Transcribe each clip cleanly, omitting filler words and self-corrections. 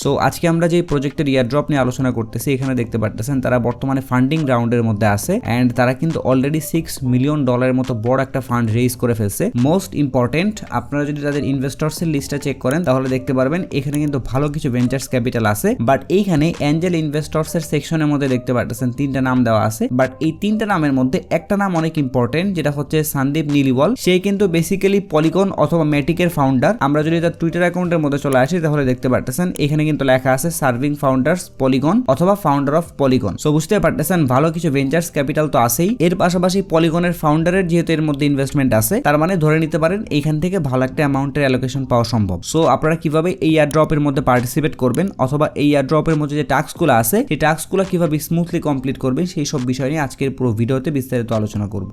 So আজকে আমরা যে প্রজেক্টের ইয়ারড্রপ নিয়ে আলোচনা করতেছি এখানে দেখতে পারতেছেন তারা বর্তমানে ফান্ডিং রাউন্ডের মধ্যে আছে এন্ড তারা কিন্তু অলরেডি $6 মিলিয়ন মতো বড় একটা ফান্ড রেজ করে ফেলছে। মোস্ট ইম্পর্টেন্ট, আপনারা যদি তাদের ইনভেস্টরসের লিস্টটা চেক করেন তাহলে দেখতে পারবেন এখানে কিন্তু ভালো কিছু ভেঞ্চার্স ক্যাপিটাল আছে, বাট এইখানে অ্যাঞ্জেল ইনভেস্টরসের সেকশনের মধ্যে দেখতে পারতেছেন 3টা নাম দেওয়া আছে, বাট এই 3টা নামের মধ্যে একটা নাম অনেক ইম্পর্টেন্ট, যেটা হচ্ছে সন্দীপ নীলিওয়াল। সে কিন্তু বেসিক্যালি পলিগন অথবা ম্যাটিকের ফাউন্ডার। আমরা যদি তার টুইটার অ্যাকাউন্টের মধ্যে চলে আসি তাহলে দেখতে পারতেছেন এখানে কিন্তু লেখা আছে সার্ভিং ফাউন্ডার্স পলিগন অথবা ফাউন্ডার অফ পলিগন। সো বুঝতে পারতেছেন ভালো কিছু ভেঞ্চার্স ক্যাপিটাল তো আছেই, এর পাশাপাশি পলিগনের ফাউন্ডারের যেহেতু এর মধ্যে ইনভেস্টমেন্ট আছে তার মানে ধরে নিতে পারেন এইখান থেকে ভালো একটা অ্যামাউন্টের অ্যালোকেশন পাওয়া সম্ভব। সো আপনারা কিভাবে এই এয়ারড্রপের মধ্যে পার্টিসিপেট করবেন অথবা এই এয়ারড্রপের মধ্যে যে টাস্কগুলো আছে সেই টাস্কগুলো কিভাবে স্মুথলি কমপ্লিট করবেন সেই সব বিষয় নিয়ে আজকের পুরো ভিডিওতে বিস্তারিত আলোচনা করব।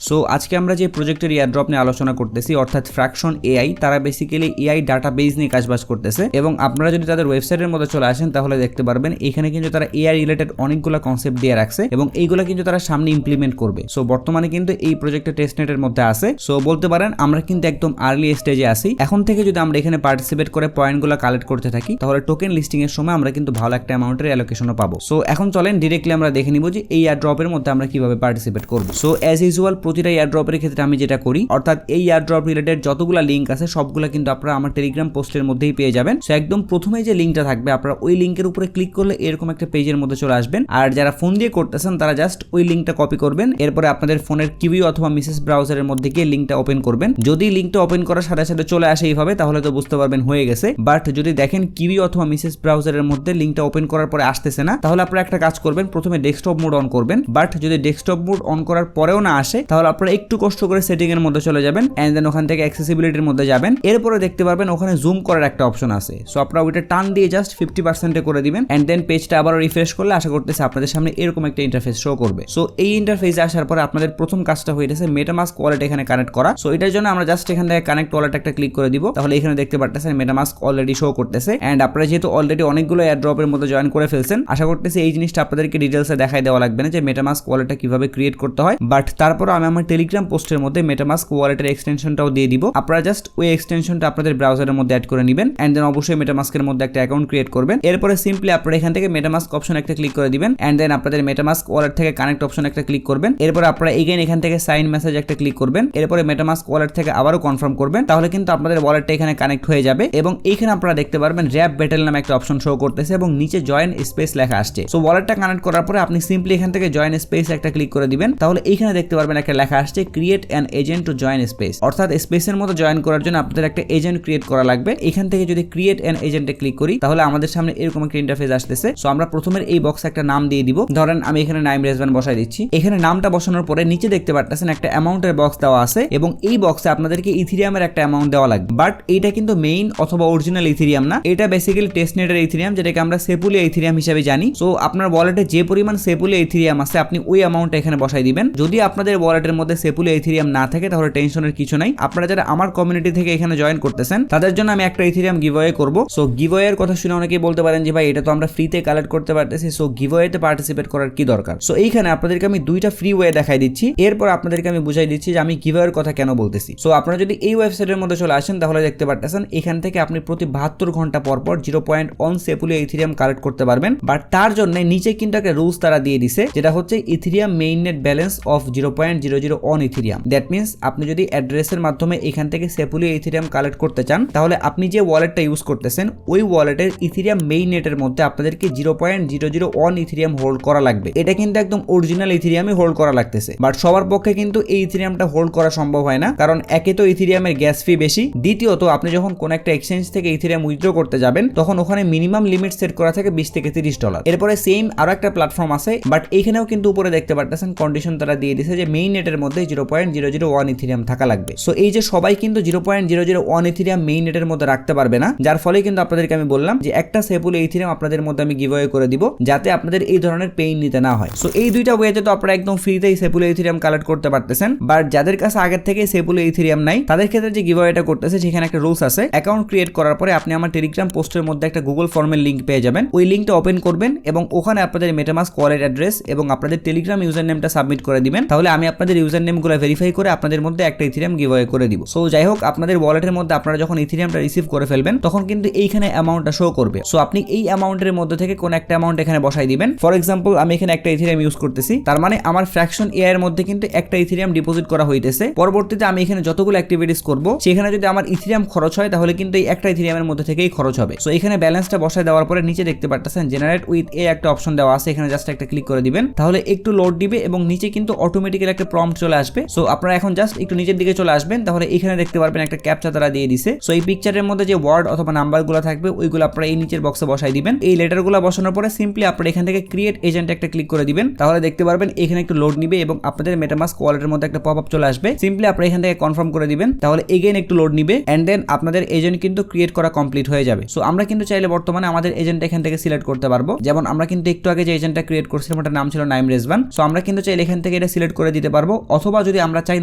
সো আজকে আমরা যে প্রজেক্টের এয়ারড্রপ নিয়ে আলোচনা করতেছি অর্থাৎ ফ্র্যাকশন এআই, তারা বেসিক্যালি এআই ডাটাবেস নিয়ে কাজবাজ করতেছে এবং আপনারা যদি তাদের ওয়েবসাইটের মধ্যে চলে আসেন তাহলে দেখতে পারবেন এখানে কিন্তু তারা এআই রিলেটেড অনেকগুলো কনসেপ্ট দিয়ে রাখছে এবং এইগুলো কিন্তু তারা সামনে ইমপ্লিমেন্ট করবে। সো বর্তমানে কিন্তু এই প্রজেক্টের টেস্টনেটের মধ্যে আছে। সো বলতে পারেন আমরা কিন্তু একদম আর্লি স্টেজে আছি। এখন থেকে যদি আমরা এখানে পার্টিসিপেট করে পয়েন্টগুলো কালেক্ট করতে থাকি তাহলে টোকেন লিস্টিং এর সময় আমরা কিন্তু ভালো একটা অ্যামাউন্টের অ্যালোকেশনও পাবো। সো এখন চলেন ডিরেক্টলি আমরা দেখে নিব যে এই এয়ারড্রপের মধ্যে আমরা কিভাবে পার্টিসিপেট করব। সো অ্যাজ ইউজুয়াল প্রতিটা এয়ারড্রপের ক্ষেত্রে আমি যেটা করি অর্থাৎ এই এয়ারড্রপ রিলেটেড যতগুলো লিঙ্ক আছে সবগুলো কিন্তু আপনারা আমার টেলিগ্রাম পোস্টের মধ্যেই পেয়ে যাবেন। সো একদম প্রথমে যে লিঙ্কটা থাকবে আপনারা ওই লিঙ্কের উপরে ক্লিক করলে এরকম একটা পেজের মধ্যে চলে আসবেন, আর যারা ফোন দিয়ে করতেছেন তারা জাস্ট ওই লিঙ্কটা কপি করবেন, এরপরে আপনাদের ফোনের কিউই অথবা মিসেস ব্রাউজারের মধ্যে গিয়ে লিঙ্কটা ওপেন করবেন। যদি লিঙ্কটা ওপেন করার সাথে সাথে চলে আসে এইভাবে তাহলে তো বুঝতে পারবেন হয়ে গেছে, বাট যদি দেখেন কিউই অথবা মিসেস ব্রাউজারের মধ্যে লিঙ্কটা ওপেন করার পরে আসতেছে না তাহলে আপনারা একটা কাজ করবেন, প্রথমে ডেস্কটপ মোড অন করবেন, বাট যদি ডেস্কটপ মোড অন করার পরেও না আসে তাহলে আপনারা একটু কষ্ট করে সেটিং এর মধ্যে চলে যাবেন এন্ড দেন ওখান থেকে অ্যাক্সেসিবিলিটির মধ্যে যাবেন, এরপরে দেখতে পারবেন ওখানে জুম করার একটা অপশন আছে। সো আপনারা ওইটা টান দিয়ে জাস্ট 50% করে দিবেন এন্ড দেন পেজটা আবার রিফ্রেশ করলে আশা করতেছি আপনাদের সামনে এরকম একটা ইন্টারফেস শো করবে। সো এই ইন্টারফেসে আসার পরে আপনাদের প্রথম কাজটা হয়ে গেছে মেটামাস্ক ওয়ালেট এখানে কানেক্ট করা। সো এটার জন্য আমরা জাস্ট এখান থেকে কানেক্ট ওয়ালেট একটা ক্লিক করে দিব, তাহলে এখানে দেখতে পারতেছেন মেটামাস্ক অলরেডি শো করতেছে এন্ড আপনারা যেহেতু অলরেডি অনেকগুলো এয়ারড্রপের মধ্যে জয়েন করে ফেলছেন আশা করতেছি এই জিনিসটা আপনাদেরকে ডিটেইলসে দেখাই দেওয়া লাগবে না যে মেটামাস্ক ওয়ালেটটা কিভাবে ক্রিয়েট করতে হয়, বাট তারপর আমি আমার টেলিগ্রাম পোস্টের মধ্যে মেটামাস্ক ওয়ালেটের এক্সটেনশনটাও দিয়ে দিব। আপনারা জাস্ট ওই এক্সটেনশনটা আপনাদের ব্রাউজারের মধ্যে অ্যাড করে নেবেন এন্ড দেন অবশ্যই মেটামাস্কের মধ্যে একটা অ্যাকাউন্ট ক্রিয়েট করবেন, এরপরে সিম্পলি আপনারা এখান থেকে মেটামাস্ক অপশন একটা ক্লিক করে দিবেন এন্ড দেন আপনাদের মেটামাস্ক ওয়ালেট থেকে কানেক্ট অপশন একটা ক্লিক করবেন, এরপর আপনারা এখান থেকে সাইন মেসেজ একটা ক্লিক করবেন, এরপরে মেটামাস্ক ওয়ালেট থেকে আবারও কনফার্ম করবেন, তাহলে কিন্তু আপনাদের ওয়ালেটটা এখানে কানেক্ট হয়ে যাবে এবং এইখানে আপনারা দেখতে পারবেন র্যাপ ব্যাটেল নামে একটা অপশন শো করতেছে এবং নিচে জয়েন স্পেস লেখা আসছে। সো ওয়ালেটটা কানেক্ট করার পরে আপনি সিম্পলি এখান থেকে জয়েন স্পেস একটা ক্লিক করে দিবেন, তাহলে এইখানে দেখতে পারবেন একটা লেখা আসছে create an agent to join space, অর্থাৎ স্পেসের মতো জয়েন করার জন্য আপনাদের একটা এজেন্ট ক্রিয়েট করা লাগবে। এখান থেকে যদি ক্রিয়েট অ্যান এজেন্টে ক্লিক করি তাহলে আমাদের সামনে এরকম একটা ইন্টারফেস আসতেছে। সো আমরা প্রথমের এই বক্সে একটা নাম দিয়ে দিব, ধরেন আমি এখানে নাইম রেজওয়ান বসাই দিচ্ছি। এখানে নামটা বসানোর পরে নিচে দেখতে পারতেছেন একটা অ্যামাউন্টের বক্স দেওয়া আছে এবং এই বক্সে আপনাদেরকে ইথিরিয়ামের একটা অ্যামাউন্ট দেওয়া লাগবে, বাট এইটা কিন্তু মেইন অথবা অরিজিনাল ইথিরিয়াম না, এটা বেসিক্যালি টেস্টনেটের ইথিরিয়াম যেটাকে আমরা সেপুলিয়া ইথিরিয়াম হিসেবে জানি। সো আপনার ওয়ালেটে যে পরিমাণ সেপুলিয়া ইথিরিয়াম আছে আপনি ওই অ্যামাউন্টটা এখানে বসাই দিবেন। যদি আপনাদের ওয়ালেটের মধ্যে সেপুলিয়া ইথিরিয়াম না থাকে তাহলে টেনশনের কিছু নাই, আপনারা যারা আমার কমিউনিটি থেকে এখানে জয়েন করতেছেন তাদের জন্য আমি একটা ইথিরিয়াম গিভঅ্যাওয়ে করব। সো গিভঅ্যাওয়ের কথা শুনে অনেকেই বলতে পারেন যে ভাই এটা তো আমরা ফ্রিতে কালেক্ট করতে পারতেছি, সো গিভঅ্যাওয়েতে পার্টিসিপেট করার কি দরকার। সো এইখানে আপনাদেরকে আমি দুইটা ফ্রি ওয়ে দেখাই দিচ্ছি, এরপর আপনাদেরকে আমি বুঝাই দিচ্ছি যে আমি গিভঅ্যাওয়ের কথা কেন বলতেছি। সো আপনারা যদি এই ওয়েবসাইটের মধ্যে চলে আসেন তাহলে দেখতে পারতেছেন এখান থেকে আপনি প্রতি 72 ঘন্টা পর পর 0.1 সেপুলিয়া ইথিরিয়াম কালেক্ট করতে পারবেন, বাট তার জন্য নিচে কিন্তু একটা রুলস তারা দিয়ে দিছে যেটা হচ্ছে ethereum mainnet balance of 0.001 ethereum. That means আপনি যদি অ্যাড্রেসের মাধ্যমে এখান থেকে সেপুলিয়া ইথিরিয়াম কালেক্ট করতে চান তাহলে আপনি যে ওয়ালেটটা ইউজ করতেছেন ওই ওয়ালেটের ইথিরিয়াম মেইননেটের মধ্যে আপনাদেরকে 0.001 ইথিরিয়াম হোল্ড করা লাগবে। এটা কিন্তু একদম অরিজিনাল ইথিরিয়ামই হোল্ড করা লাগতেছে, বাট সবার পক্ষে কিন্তু এই ইথিরিয়ামটা হোল্ড করা সম্ভব হয় না, কারণ একে তো ইথিরিয়ামের গ্যাস ফি বেশি, দ্বিতীয়ত আপনি যখন কোন একটা এক্সচেঞ্জ থেকে ইথিরিয়াম উইথড্র করতে যাবেন তখন ওখানে মিনিমাম লিমিট সেট করা থাকে $20 থেকে $30। এরপরে সেম আরো একটা প্ল্যাটফর্ম আছে, বাট এইখানেও কিন্তু উপরে দেখতে পারতেছেন কন্ডিশন তারা দিয়ে দিয়েছে যে মেইন নেটের মধ্যে 0.001 ইথিরিয়াম থাকা লাগবে। সো এই যে সবাই কিন্তু 0.001 ইথিরিয়াম মেইন নেটের মধ্যে রাখতে পারবে না, যার ফলে কিন্তু আপনাদেরকে আমি বললাম যে একটা সেপুলিয়া ইথিরিয়াম আপনাদের মধ্যে আমি গিভঅ্যাওয়ে করে দিব যাতে আপনাদের এই ধরনের পেইন নিতে না হয়। সো এই দুইটা ওয়েতে তো আপনারা একদম ফ্রিতেই সেপুলিয়া ইথিরিয়াম কালেক্ট করতে পারতেছেন, বাট যাদের কাছে আগের থেকে সেপুলিয়া ইথিরিয়াম নাই তাদের ক্ষেত্রে যে গিভঅ্যাওয়েটা করতেছে সেখানে একটা রুলস আছে। অ্যাকাউন্ট ক্রিয়েট করার পরে আপনি আমার টেলিগ্রাম পোস্টের মধ্যে একটা গুগল ফর্মের লিংক পেয়ে যাবেন, ওই লিংকটা ওপেন করবেন এবং ওখানে আপনাদের মেটামাস্ক ওয়ালেট অ্যাড্রেস এবং আপনাদের টেলিগ্রাম ইউজার নেমটা সাবমিট করে দিবেন, তাহলে আমি আপনাদের ইউজার নেমগুলো ভেরিফাই করে আপনাদের মধ্যে একটা ইথিরিয়াম গিভঅ্যাওয়ে করে দিব। সো যাই হোক, আপনাদের ওয়ালেটের মধ্যে আপনারা যখন ইথিরিয়ামটা রিসিভ করে ফেলবেন তখন কিন্তু এইখানে অ্যামাউন্টটা শো করবে। সো আপনি এই অ্যামাউন্টের মধ্যে থেকে কোন একটা অ্যামাউন্ট এখানে বসাই দিবেন। ফর এক্সাম্পল আমি এখানে একটা ইথিরিয়াম ইউজ করতেছি, তার মানে আমার ফ্র্যাকশন এআই এর মধ্যে কিন্তু একটা ইথিরিয়াম ডিপোজিট করা হইতেছে। পরবর্তীতে আমি এখানে যতগুলো অ্যাক্টিভিটিস করব সেখানে যদি আমার ইথিরিয়াম খরচ হয় তাহলে কিন্তু এই একটা ইথিরিয়ামের মধ্যে থেকেই খরচ হবে। সো এখানে ব্যালেন্সটা বসায় দেওয়ার পরে নিচে দেখতে পাচ্ছেন জেনারেট উইথ এ একটা অপশন দেওয়া আছে, এখানে জাস্ট একটা ক্লিক করে দিবেন, তাহলে একটু লোড দিবে এবং নিচে কিন্তু অটোমেটিক্যালি একটা প্রম্পট চলে আসবে। সো আপনারা এখন জাস্ট একটু নিচের দিকে চলে আসবেন, তাহলে এখানে দেখতে পারবেন একটা ক্যাপচা তারা দিয়ে দিছে। সো এই পিকচারের মধ্যে যে ওয়ার্ড অথবা নাম্বারগুলো থাকবে ওইগুলো আপনারা এই নিচের বক্সে বসাই দিবেন। এই লেটারগুলো বসানোর পরে সিম্পলি আপনারা এখান থেকে ক্রিয়েট এজেন্ট একটা ক্লিক করে দিবেন, তাহলে দেখতে পারবেন এখানে একটু লোড নিবে এবং আপনাদের মেটামাস্ক ওয়ালেটের মধ্যে একটা পপআপ চলে আসবে। সিম্পলি আপনারা এখান থেকে কনফার্ম করে দিবেন, তাহলে এগেইন একটু লোড নিবে এন্ড দেন আপনাদের এজেন্ট কিন্তু ক্রিয়েট করা কমপ্লিট হয়ে যাবে। সো আমরা কিন্তু চাইলে বর্তমানে আমাদের এজেন্ট এখান থেকে সিলেক্ট করতে পারবো। যেমন আমরা কিন্তু একটু আগে যে এজেন্টটা ক্রিয়েট করছিলাম ওটার নাম ছিল নাইম রেজওয়ান। সো আমরা কিন্তু চাইলে এখান থেকে এটা সিলেক্ট করে দিতে পারবো, অথবা যদি আমরা চাই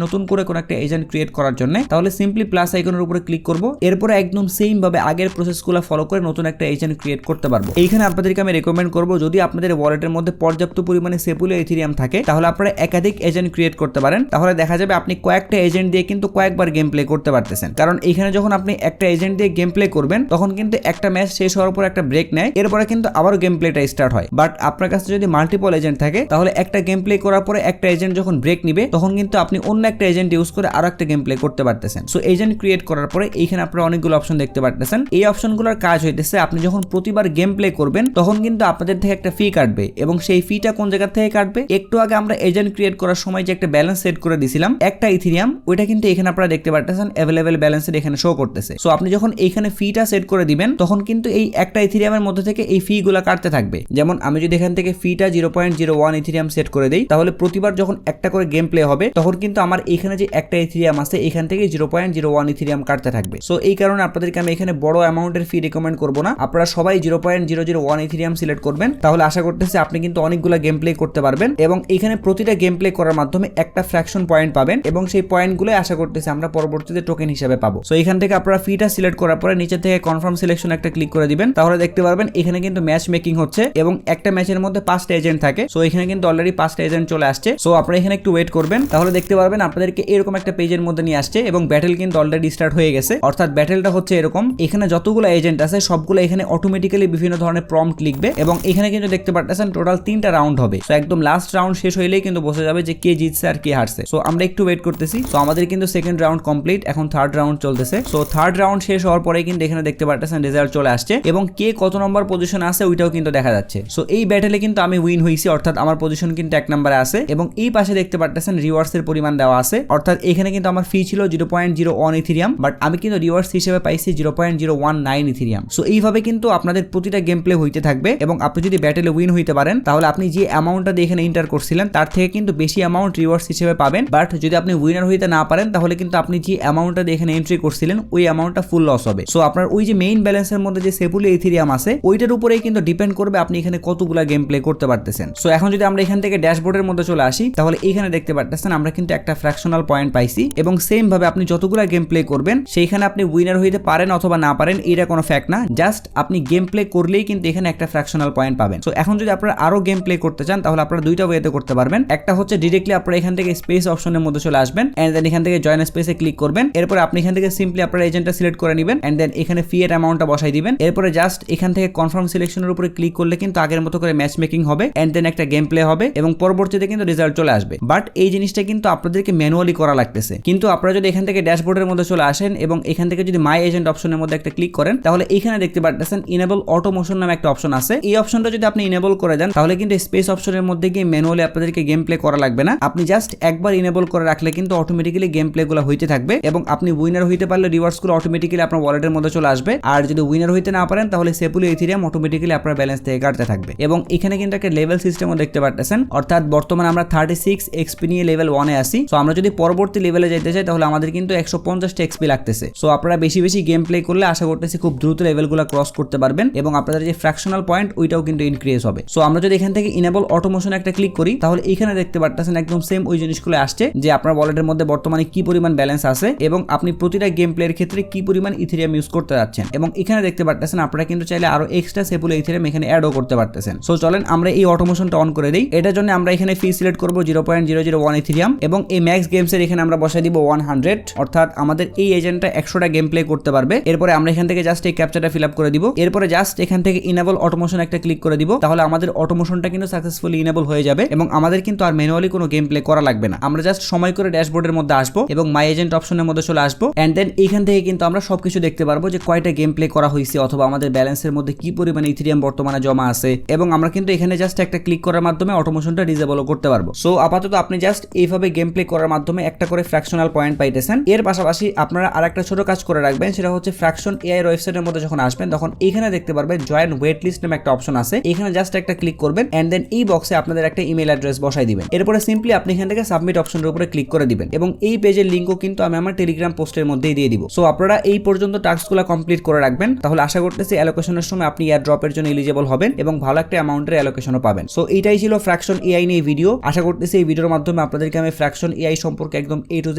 নতুন করে কোনো একটা এজেন্ট ক্রিয়েট করার জন্য তাহলে সিম্পলি প্লাস আইকনের উপরে ক্লিক করব, এরপরে একদম সেম ভাবে আগের প্রসেসগুলো ফলো করে নতুন একটা এজেন্ট ক্রিয়েট করতে পারবো। এইখানে আপনাদেরকে আমি রেকমেন্ড করব যদি আপনাদের ওয়ালেটের মধ্যে পর্যাপ্ত পরিমাণে সেপুলে ইথিরিয়াম থাকে তাহলে আপনারা একাধিক এজেন্ট ক্রিয়েট করতে পারেন, তাহলে দেখা যাবে আপনি কয়েকটা এজেন্ট দিয়ে কিন্তু কয়েকবার গেম প্লে করতে পারতেছেন। কারণ এখানে যখন আপনি একটা এজেন্ট দিয়ে গেম প্লে করবেন তখন কিন্তু একটা ম্যাচ শেষ হওয়ার পর একটা ব্রেক নেয়, এরপরে কিন্তু আবারও গেম প্লেটা স্টার্ট হয়। বাট আপনার কাছে যদি মাল্টিপল এজেন্ট থাকে তাহলে একটা গেম প্লে করার পরে একটা এজেন্ট যখন ব্রেক নিবে তখন কিন্তু আপনি অন্য একটা এজেন্ট ইউজ করে আরো একটা গেম প্লে করতে পারতেছেন। সো এজেন্ট ক্রিয়েট করার পরে এইখানে আপনারা অনেকগুলো অপশন দেখতে পারতেছেন। এই অপশনগুলোর কাজ হইতেছে আপনি যখন প্রতিবার গেম প্লে করবেন তখন কিন্তু আপনাদের থেকে একটা ফি কাটবে, এবং সেই ফিটা কোন জায়গা থেকে কাটবে, একটু আগে আমরা এজেন্ট ক্রিয়েট করার সময় যে একটা ব্যালেন্স সেট করে দিয়েছিলাম একটা ইথিরিয়াম, ওইটা কিন্তু এখানে আপনারা দেখতে পারতেছেন অ্যাভেলেবেল ব্যালেন্সের এখানে শো করতেছে। সো আপনি যখন এইখানে ফিটা সেট করে দিবেন তখন কিন্তু এই একটা ইথিরিয়ামের মধ্যে থেকে এই ফি গুলা কাটতে থাকবে। যেমন আমি যদি এখান থেকে ফিটা 0.01 ইথিরিয়াম সেট করে দেই তাহলে প্রতিবার যখন একটা করে গেম প্লে হবে তখন কিন্তু আমার এখানে যে একটা ইথিরিয়াম আছে এখান থেকে 0.01 ইথিরিয়াম কাটতে থাকবে। সো এই কারণে আপনাদেরকে আমি এখানে বড় অ্যামাউন্টের ফি রিকমেন্ড করবো না, আপনারা সবাই 0.001 ইথিরিয়াম সিলেক্ট করবেন, তাহলে আশা করতেছি আপনি কিন্তু অনেকগুলো গেম প্লে করতে পারবেন এবং এখানে প্রতিটা গেম প্লে করার মাধ্যমে একটা ফ্র্যাকশন পয়েন্ট পাবেন এবং সেই পয়েন্টগুলো আশা করতেছি আমরা পরবর্তীতে টোকেন হিসেবে পাবো। সো এখান থেকে আপনারা ফিটা সিলেক্ট করার পরে নিচে থেকে কনফার্ম সিলেকশন একটা ক্লিক করে দিবেন, তাহলে দেখতে পারবেন এখানে কিন্তু ম্যাচ মেকিং হচ্ছে এবং একটা ম্যাচের মধ্যে 5টা এজেন্ট থাকে। সো এখানে কিন্তু অলরেডি 5টা এজেন্ট চলে আসছে। সো আপনারা এখানে একটু ওয়েট করবেন, তাহলে দেখতে পারবেন আপনাদেরকে এরকম একটা পেজের মধ্যে নিয়ে আসছে এবং ব্যাটেল কিন্তু অলরেডি স্টার্ট হয়ে গেছে। অর্থাৎ ব্যাটেলটা হচ্ছে এরকম, এখানে যতগুলো এজেন্ট আছে সবগুলো এখানে অটোমেটিক্যালি বিভিন্ন ধরনের প্রম্পট লিখবে এবং এখানে কিন্তু দেখতে পাচ্ছেন টোটাল 3টা রাউন্ড হবে। সো একদম লাস্ট রাউন্ড শেষ হইলেই কিন্তু বোঝা যাবে যে কে জিতছে আর কে হারছে। সো আমরা একটু ওয়েট করতেছি। সো আমাদের কিন্তু সেকেন্ড রাউন্ড কমপ্লিট, এখন থার্ড রাউন্ড চলতেছে। সো থার্ড রাউন্ড শেষ হওয়ার পরে কিন্তু এখানে দেখতে পাচ্ছেন রেজাল্ট চলে আসছে এবং কে কত নম্বর পজিশন আছে ওইটাও কিন্তু দেখা যাচ্ছে। সো এই ব্যাটেলে কিন্তু আমি উইন হইছি, অর্থাৎ আমার পজিশন কিন্তু 1 নম্বরে আছে এবং এই পাশে দেখতে পাচ্ছেন রিওয়ার্ডস এর পরিমাণ দেওয়া আছে। অর্থাৎ এখানে কিন্তু আমার ফি ছিল 0.01 ইথিরিয়াম, বাট আমি কিন্তু রিওয়ার্ডস হিসেবে পাইছি 0.019 ইথিরিয়াম। সো এইভাবে কিন্তু আপনাদের প্রতিটা গেম প্লে হইতে থাকবে এবং আপনি যদি ব্যাটেলে উইন হইতে পারেন তাহলে আপনি যে অ্যামাউন্টটা দিয়ে এখানে এন্টার করছিলেন তার থেকে কিন্তু বেশি অ্যামাউন্ট রিওয়ার্ডস হিসেবে পাবেন। বাট যদি আপনি উইনার হইতে না পারেন তাহলে কিন্তু আপনি যে অ্যামাউন্টটা দিয়ে এখানে এন্ট্রি করছিলেন ওই অ্যামাউন্টটা ফুল লস হবে। সো আপনার ওই যে মেইন ব্যালেন্সের মধ্যে যে সেপুলে ইথিরিয়াম আছে ওইটার উপরেই কিন্তু ডিপেন্ড করবে আপনি এখানে কতগুলা গেম প্লে করতে পারতেছেন। সো এখন যদি আমরা এখান থেকে ড্যাশবোর্ডের মধ্যে চলে আসি তাহলে এখানে দেখতে পারতেছেন আমরা কিন্তু একটা ফ্র্যাকশনাল পয়েন্ট পাইছি এবং সেম ভাবে আপনি যতগুলা গেম প্লে করবেন সেইখানে আপনি উইনার হইতে পারেন অথবা না পারেন এটা কোনো ফ্যাক্ট না, জাস্ট আপনি গেম প্লে করলেই কিন্তু এখানে একটা ফ্র্যাকশনাল পয়েন্ট পাবেন। সো এখন যদি আপনারা আরো গেম প্লে করতে চান তাহলে আপনারা দুইটা ওয়েতে করতে পারবেন। একটা হচ্ছে ডিরেক্টলি আপনারা এখান থেকে স্পেস অপশনের মধ্যে চলে আসবেন এন্ড দেন এখান থেকে জয়েন স্পেসে ক্লিক করবেন, এরপর আপনি এখান থেকে সিম্পলি আপনার এজেন্টটা সিলেক্ট করে নেবেন এন্ড দেন এখানে ফি এর অ্যামাউন্টটা বসাই দিবেন, এরপরে জাস্ট এখান থেকে কনফার্ম সিলেকশনের উপরে ক্লিক করলে কিন্তু আগের মতো করে ম্যাচ মেকিং হবে এন্ড দেন একটা গেম প্লে হবে এবং পরবর্তীতে কিন্তু রেজাল্ট চলে আসবে। বাট এই জিনিসটা কিন্তু আপনাদেরকে ম্যানুয়ালি করা লাগতেছে, কিন্তু আপনারা যদি এখান থেকে ড্যাশবোর্ডের মধ্যে চলে আসেন এবং এখান থেকে যদি মাই এজেন্ট অপশনের মধ্যে একটা ক্লিক করেন তাহলে এখানে দেখতে পাচ্ছেন ইনেবল অটোমোশন নামে একটা অপশন আছে। এই অপশনটা যদি আপনি ইনেবল করে দেন তাহলে কিন্তু স্পেস অপশনের মধ্যে গিয়ে ম্যানুয়ালি আপনাদেরকে গেম প্লে করা লাগবে না, আপনি জাস্ট একবার ইনেবল করে রাখলে কিন্তু অটোমেটিক্যালি গেম প্লে গুলো হইতে থাকবে এবং আপনি উইনার হইতে পারলে রিওয়ার্ডস গুলো অটোমেটিক্যালি আপনার ওয়ালেটের মধ্যে চলে আসবে। আর যদি উইনার হইতে না পারেন তাহলে সেপুলে ইথিরিয়াম অটোমেটিক্যালি আপনার ব্যালেন্স থেকে কাটতে থাকবে এবং এখানে কিন্তু একটা লেভেল সিস্টেমও দেখতে পাচ্ছেন, অর্থাৎ বর্তমানে আমরা 36 এক্সপি নিয়ে লেভেল 1 এ আছি। সো আমরা যদি পরবর্তী লেভেলে যেতে চাই তাহলে আমাদের কিন্তু 150 এক্সপি লাগতেছে। সো আপনারা বেশি বেশি গেম প্লে করলে আশা করতেছি খুব দ্রুত লেভেলগুলো ক্রস করতে পারবেন এবং আপনাদের যে ফ্র্যাকশনাল পয়েন্ট ওইটাও কিন্তু ইনক্রিজ হবে। সো আমরা যদি এখান থেকে ইনেবল অটোমোশন একটা ক্লিক করি তাহলে এখানে দেখতে পাচ্ছেন একদম সেম ওই জিনিসগুলো আসছে যে আপনার ওয়ালেটের মধ্যে বর্তমানে কি পরিমাণ ব্যালেন্স আছে এবং আপনি প্রতিটা গেম প্লের ক্ষেত্রে কি পরিমাণ ইথিরিয়াম ইউজ করতে যাচ্ছেন এবং এখানে দেখতে পাচ্ছেন আপনারা কিন্তু চাইলে আরো এক্সট্রা সেপুলে ইথিরিয়াম এখানে অ্যাডও করতে পারতেছেন। সো চলেন আমরা এই অটোমোশনটা অন করে দেই। এটার জন্য আমরা এখানে ফি সিলেক্ট করব 0.001 1 ইথেরিয়াম এবং এই ম্যাক্স গেমসের এখানে আমরা বসাই দিব 100, অর্থাৎ আমাদের এই এজেন্টটা 100টা গেম প্লে করতে পারবে। এরপরে আমরা এখান থেকে জাস্ট এই ক্যাপচাটা ফিল আপ করে দিব। এরপরে জাস্ট এখান থেকে ইনেবল অটোমেশন একটা ক্লিক করে দিব, তাহলে আমাদের অটোমেশনটা কিন্তু সাকসেসফুলি ইনেবল হয়ে যাবে এবং আমাদের কিন্তু আর ম্যানুয়ালি কোনো গেম প্লে করা লাগবে না। আমরা জাস্ট সময় করে ড্যাশবোর্ডের মধ্যে আসবো এবং মাই এজেন্ট অপশনের মধ্যে চলে আসবো এন্ড দেন এখান থেকে কিন্তু আমরা সবকিছু দেখতে পারবো যে কয়টা গেম প্লে করা হয়েছে অথবা আমাদের ব্যালেন্সের মধ্যে কি পরিমাণে ইথেরিয়াম বর্তমানে জমা আছে এবং আমরা কিন্তু এখানে জাস্ট একটা ক্লিক করার মাধ্যমে অটোমেশনটা ডিসেবল করতে পারবো। সো আপাতত আপনি জাস্ট এইভাবে গেম প্লে করার মাধ্যমে একটা করে ফ্র্যাকশনাল পয়েন্ট পাইতেছেন। এর পাশাপাশি আপনারা আরেকটা ছোট কাজ করে রাখবেন, সেটা হচ্ছে ফ্র্যাকশন এআই এর ওয়েবসাইটের মধ্যে যখন আসবেন তখন এখানে দেখতে পারবেন জয়েন ওয়েট লিস্ট নামে একটা অপশন আছে, এখানে জাস্ট একটা ক্লিক করবেন এন্ড দেন এই বক্সে আপনাদের একটা ইমেল অ্যাড্রেস বসাই দিবেন। এরপরে সিম্পলি আপনি এখান থেকে সাবমিট অপশনের উপরে ক্লিক করে দিবেন এবং এই পেজের লিংকও কিন্তু আমি আমার টেলিগ্রাম পোস্টের মধ্যেই দিয়ে দিব। সো আপনারা এই পর্যন্ত টাস্কগুলো কমপ্লিট করে রাখবেন, তাহলে আশা করতেছি অ্যালোকেশনের সময় আপনি এয়ার ড্রপের জন্য এলিজিবল হবেন এবং ভালো একটা অ্যামাউন্টের অ্যালোকেশনও পাবেন। সো এইটাই ছিল ফ্র্যাকশন এআই নিয়ে ভিডিও। আশা করতেছি এই ভিডিওর মাধ্যমে আপনাদেরকে আমি ফ্র্যাকশন এআই সম্পর্কে একদম A to Z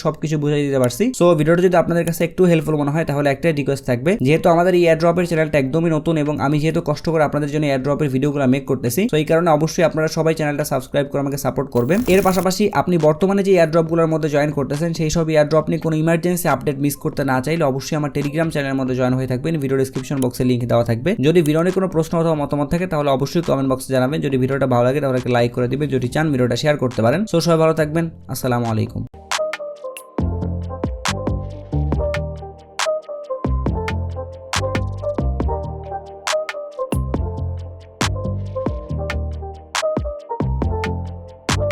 সবকিছু বুঝিয়ে দিতে পারছি। সো ভিডিওটা যদি আপনাদের কাছে একটু হেল্পফুল মনে হয় তাহলে একটা রিকোয়েস্ট থাকবে, যেহেতু আমাদের এই এয়ার ড্রপের চ্যানেলটা একদমই নতুন এবং আমি যেহেতু কষ্ট করে আপনাদের জন্য এয়ার ড্রপের ভিডিওগুলো মেক করতেছি, তো এই কারণে অবশ্যই আপনারা সবাই চ্যানেলটা সাবস্ক্রাইব করে আমাকে সাপোর্ট করবেন। এর পাশাপাশি আপনি বর্তমানে যে এয়ার ড্রপগুলোর মধ্যে জয়েন করতেছেন সেই সব এয়ার ড্রপ নিয়ে কোনো ইমার্জেন্সি আপডেট মিস করতে না চাইলে অবশ্যই আমার টেলিগ্রাম চ্যানেলের মধ্যে জয়েন হয়ে থাকবেন। ভিডিও ডেসক্রিপশন বক্সে লিংক দেওয়া থাকবে। যদি ভিডিওতে কোনো প্রশ্ন অথবা মতামত থাকে তাহলে অবশ্যই কমেন্ট বক্সে জানাবেন। যদি ভিডিওটা ভালো লাগে তাহলে লাইক করে দিবেন, যদি চান ভিডিওটা শেয়ার করতে পারেন। সো সবাই ভালো থাকবেন, আসসালামু আলাইকুম।